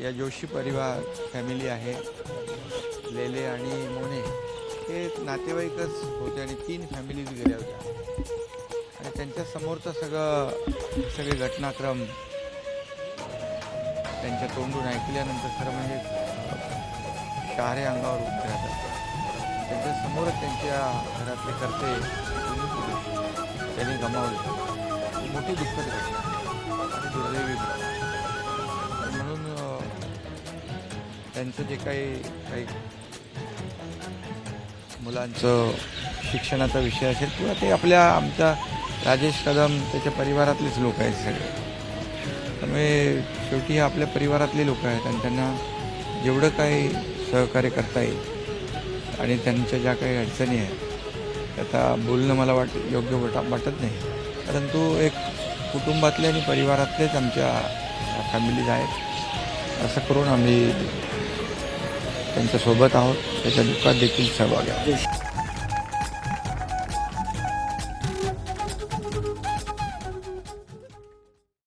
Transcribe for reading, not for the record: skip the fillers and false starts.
या जोशी परिवार फॅमिली आहे, लेले आणि मोने हे नातेवाईकच होते आणि 3 फॅमिलीज गेल्या होत्या आणि त्यांच्या समोरचं सगळे घटनाक्रम त्यांच्या तोंडून ऐकल्यानंतर खरं म्हणजे शहारे अंगावर उभे राहतात. त्यांच्या समोरच त्यांच्या घरातले करते त्यांनी गमावले. ही मोठी दुःखद घटना आणि दुर्दैवी घटना. म्हणून त्यांचं जे काही मुलांचं शिक्षणाचा विषय असेल किंवा ते आमचा राजेश कदम त्याच्या परिवारातलेच लोक आहेत सगळे. त्यामुळे शेवटी हे आपल्या परिवारातले लोक आहेत आणि त्यांना जेवढं काही सहकार्य करता येईल आणि त्यांच्या ज्या काही अडचणी आहेत त्याचा बोलणं मला योग्य वाटत नाही. परंतु एक कुटुंबातले आणि परिवारातलेच आमच्या फॅमिलीज आहेत असं करून आम्ही त्यांच्यासोबत आहोत. त्याच्या दुःखात देखील सहभागी आहोत.